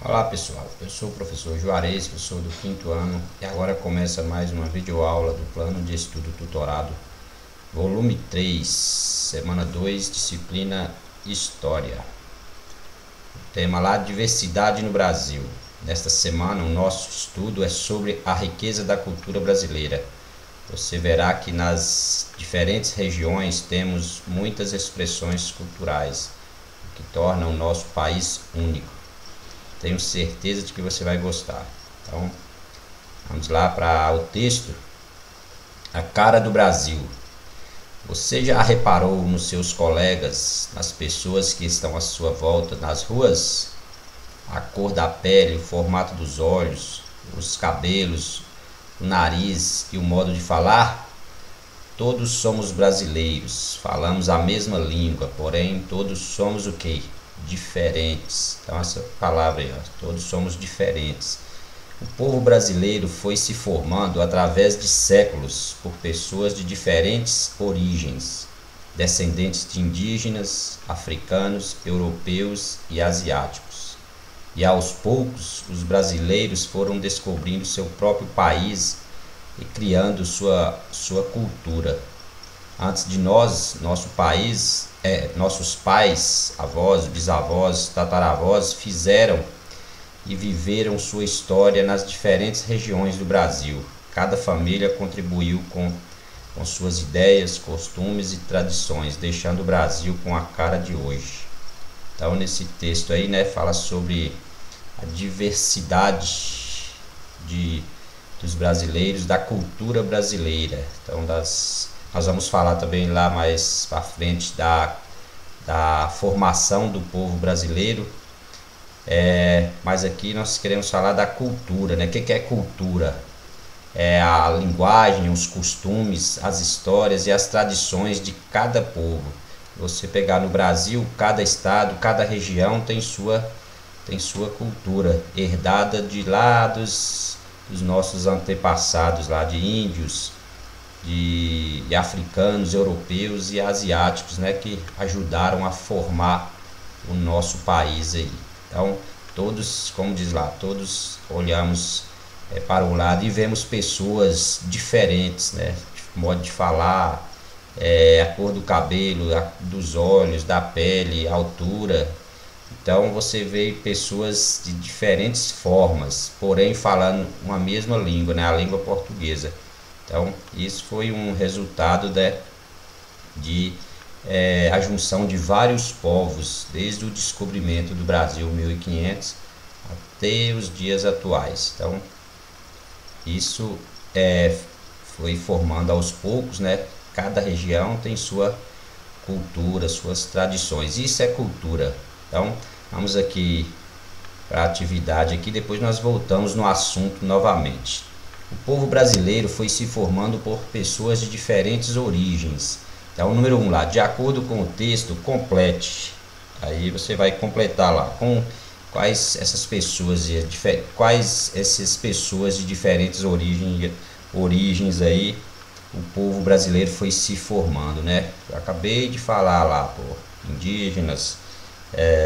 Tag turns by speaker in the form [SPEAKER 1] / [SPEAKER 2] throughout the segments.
[SPEAKER 1] Olá pessoal, eu sou o professor Juarez, eu sou do 5º ano e agora começa mais uma videoaula do Plano de Estudo Tutorado, volume 3, semana 2, disciplina História. O tema lá, diversidade no Brasil. Nesta semana o nosso estudo é sobre a riqueza da cultura brasileira. Você verá que nas diferentes regiões temos muitas expressões culturais, o que torna o nosso país único. Tenho certeza de que você vai gostar. Então, vamos lá para o texto. A cara do Brasil. Você já reparou nos seus colegas, nas pessoas que estão à sua volta, nas ruas? A cor da pele, o formato dos olhos, os cabelos, o nariz e o modo de falar? Todos somos brasileiros, falamos a mesma língua, porém todos somos o quê? Diferentes. Então essa palavra aí, todos somos diferentes. O povo brasileiro foi se formando através de séculos por pessoas de diferentes origens, descendentes de indígenas, africanos, europeus e asiáticos. E aos poucos os brasileiros foram descobrindo seu próprio país e criando sua cultura. Antes de nós, nosso país, nossos pais, avós, bisavós, tataravós fizeram e viveram sua história nas diferentes regiões do Brasil. Cada família contribuiu com suas ideias, costumes e tradições, deixando o Brasil com a cara de hoje. Então nesse texto aí, fala sobre a diversidade dos brasileiros, da cultura brasileira. Então nós vamos falar também lá mais para frente da formação do povo brasileiro, mas aqui nós queremos falar da cultura, O que é cultura? É a linguagem, os costumes, as histórias e as tradições de cada povo. Você pegar no Brasil, cada estado, cada região tem sua cultura, herdada de lá dos nossos antepassados, lá de índios, de africanos, europeus e asiáticos, que ajudaram a formar o nosso país aí. Então todos, como diz lá, todos olhamos para o lado e vemos pessoas diferentes, modo de falar, a cor do cabelo, dos olhos, da pele, a altura. Então você vê pessoas de diferentes formas, porém falando uma mesma língua, a língua portuguesa. Então isso foi um resultado a junção de vários povos, desde o descobrimento do Brasil 1500 até os dias atuais. Então isso foi formando aos poucos, Cada região tem sua cultura, suas tradições. Isso é cultura. Então vamos aqui para a atividade aqui, depois nós voltamos no assunto novamente. O povo brasileiro foi se formando por pessoas de diferentes origens. Então, número 1 lá, de acordo com o texto, complete. Aí você vai completar lá com quais essas pessoas de diferentes origens aí o povo brasileiro foi se formando, Eu acabei de falar lá, indígenas,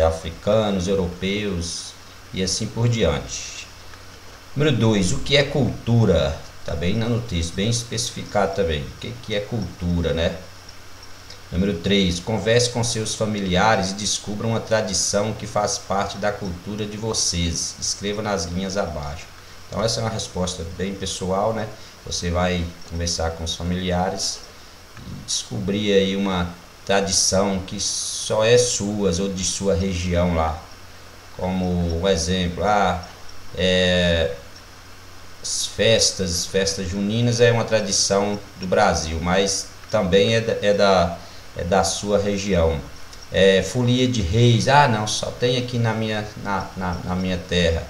[SPEAKER 1] africanos, europeus e assim por diante. Número 2, o que é cultura? Está bem no texto, bem especificado também. O que é cultura, Número 3, converse com seus familiares e descubra uma tradição que faz parte da cultura de vocês. Escreva nas linhas abaixo. Então essa é uma resposta bem pessoal, Você vai conversar com os familiares e descobrir aí uma tradição que só é sua ou de sua região lá. Como um exemplo, as festas juninas é uma tradição do Brasil, mas também é da sua região. Folia de reis, não, só tem aqui na minha terra.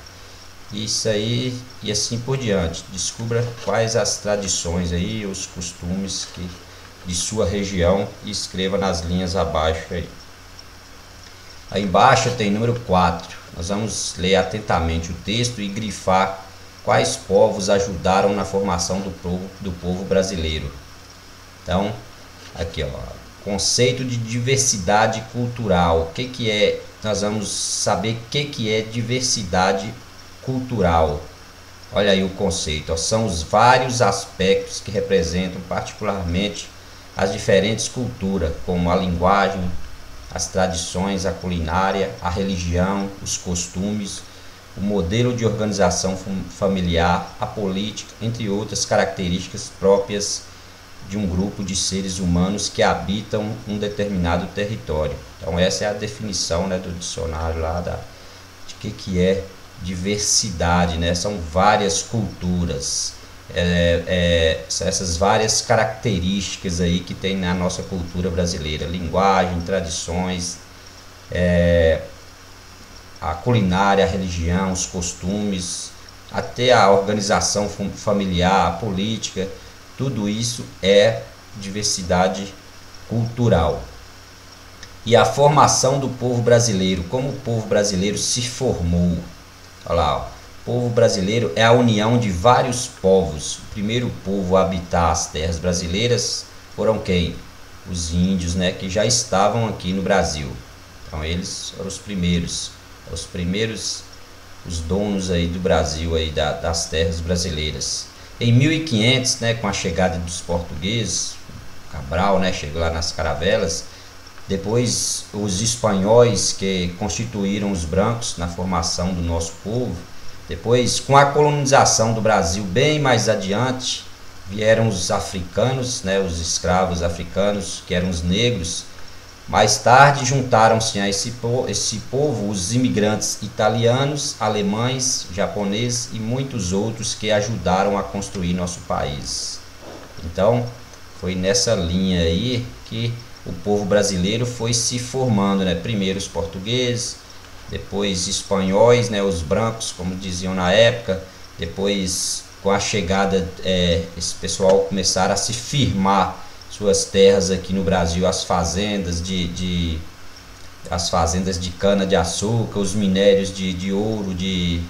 [SPEAKER 1] Isso aí e assim por diante. Descubra quais as tradições aí, os costumes de sua região e escreva nas linhas abaixo aí. Aí embaixo tem número 4. Nós vamos ler atentamente o texto e grifar quais povos ajudaram na formação do povo brasileiro. Então, aqui conceito de diversidade cultural. O que é nós vamos saber o que é diversidade cultural. Olha aí o conceito, ó, são os vários aspectos que representam particularmente as diferentes culturas, como a linguagem, as tradições, a culinária, a religião, os costumes, o modelo de organização familiar, a política, entre outras características próprias de um grupo de seres humanos que habitam um determinado território. Então essa é a definição, né, do dicionário lá de que é diversidade, né? São várias culturas, essas várias características aí que tem na nossa cultura brasileira, linguagem, tradições, a culinária, a religião, os costumes, até a organização familiar, a política, tudo isso é diversidade cultural. E a formação do povo brasileiro, como o povo brasileiro se formou. Olha lá, ó. O povo brasileiro é a união de vários povos. O primeiro povo a habitar as terras brasileiras foram quem? Os índios, né, que já estavam aqui no Brasil. Então eles foram os primeiros, os donos aí do Brasil, aí das terras brasileiras. Em 1500, né, com a chegada dos portugueses, Cabral, né, chegou lá nas caravelas. Depois os espanhóis, que constituíram os brancos na formação do nosso povo. Depois, com a colonização do Brasil bem mais adiante, vieram os africanos, né, os escravos africanos, que eram os negros. Mais tarde juntaram-se a esse povo os imigrantes italianos, alemães, japoneses e muitos outros que ajudaram a construir nosso país. Então, foi nessa linha aí que o povo brasileiro foi se formando, né? Primeiro os portugueses, depois espanhóis, né? Os brancos, como diziam na época. Depois, com a chegada, esse pessoal começaram a se firmar suas terras aqui no Brasil, as fazendas de cana de açúcar, os minérios de ouro, de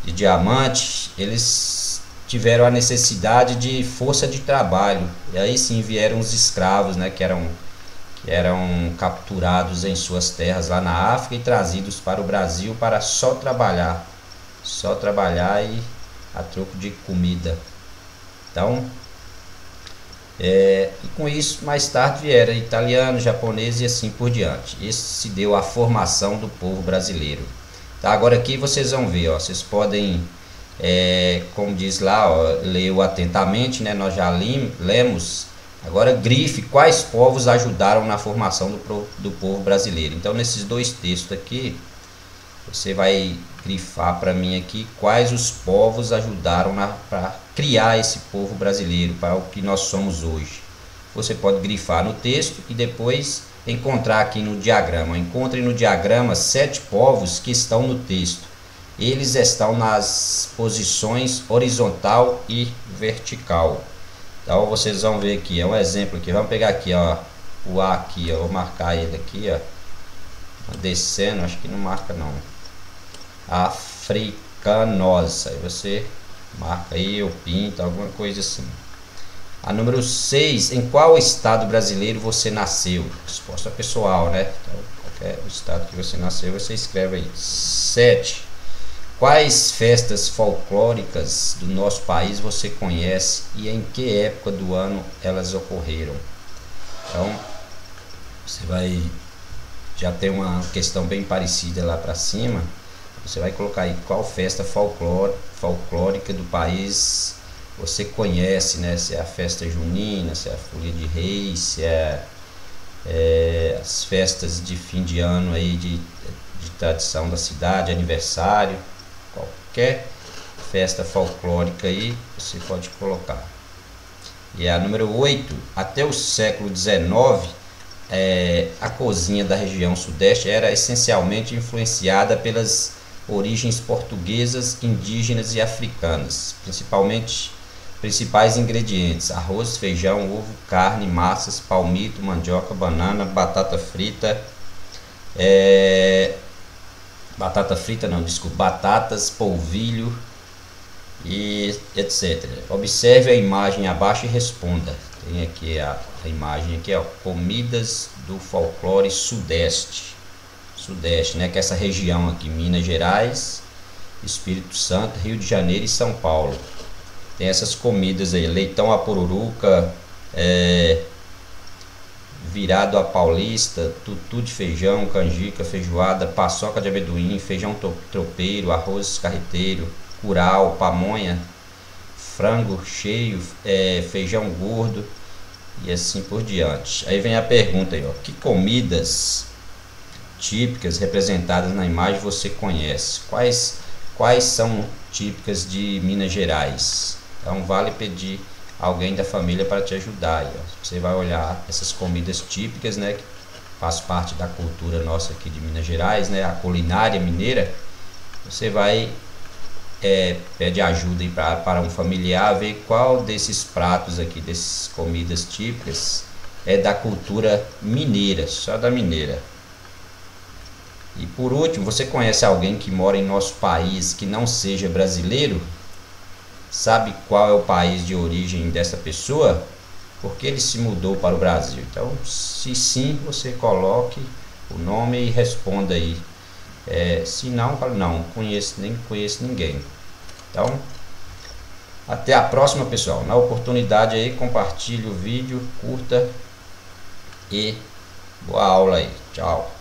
[SPEAKER 1] diamante. Eles tiveram a necessidade de força de trabalho, e aí sim vieram os escravos, né, que eram capturados em suas terras lá na África e trazidos para o Brasil para só trabalhar e a troco de comida. Então, e com isso, mais tarde vieram italianos, japoneses e assim por diante. Isso se deu a formação do povo brasileiro. Tá, agora aqui vocês vão ver, ó, vocês podem, como diz lá, ó, leu atentamente, né? Nós já lemos. Agora grife quais povos ajudaram na formação do povo brasileiro. Então nesses dois textos aqui, você vai grifar para mim aqui quais os povos ajudaram para criar esse povo brasileiro, para o que nós somos hoje. Você pode grifar no texto e depois encontrar aqui no diagrama. Encontre no diagrama 7 povos que estão no texto. Eles estão nas posições horizontal e vertical. Então vocês vão ver aqui, é um exemplo aqui. Vamos pegar aqui, ó, o A aqui, ó, vou marcar ele aqui, ó, descendo, acho que não marca não. Africanosa, aí você marca aí ou pinta, alguma coisa assim. A número 6, em qual estado brasileiro você nasceu? Resposta pessoal, né? Então, qualquer estado que você nasceu, você escreve aí. 7, quais festas folclóricas do nosso país você conhece e em que época do ano elas ocorreram? Então, você vai, já tem uma questão bem parecida lá para cima. Você vai colocar aí qual festa folclórica do país você conhece, né? Se é a festa junina, se é a folia de reis, se é, as festas de fim de ano aí de tradição da cidade, aniversário, qualquer festa folclórica aí você pode colocar. E a número 8, até o século XIX, a cozinha da região sudeste era essencialmente influenciada pelas origens portuguesas, indígenas e africanas, principais ingredientes: arroz, feijão, ovo, carne, massas, palmito, mandioca, banana, batatas, polvilho e etc. Observe a imagem abaixo e responda. Tem aqui a imagem aqui, ó, comidas do folclore sudeste. Sudeste, né? Que é essa região aqui, Minas Gerais, Espírito Santo, Rio de Janeiro e São Paulo. Tem essas comidas aí, leitão à pururuca, virado à paulista, tutu de feijão, canjica, feijoada, paçoca de amendoim, feijão tropeiro, arroz carreteiro, curau, pamonha, frango cheio, feijão gordo e assim por diante. Aí vem a pergunta aí, ó, que comidas típicas representadas na imagem você conhece? Quais são típicas de Minas Gerais? Então vale pedir alguém da família para te ajudar aí, ó. Você vai olhar essas comidas típicas, né, que faz parte da cultura nossa aqui de Minas Gerais, né, a culinária mineira. Você vai pede ajuda aí para um familiar, ver qual desses pratos aqui, dessas comidas típicas é da cultura mineira, só da mineira. E por último, você conhece alguém que mora em nosso país que não seja brasileiro? Sabe qual é o país de origem dessa pessoa? Porque ele se mudou para o Brasil. Então, se sim, você coloque o nome e responda aí. Se não, fala não, nem conheço ninguém. Então, até a próxima, pessoal. Na oportunidade aí, compartilhe o vídeo, curta e boa aula aí. Tchau.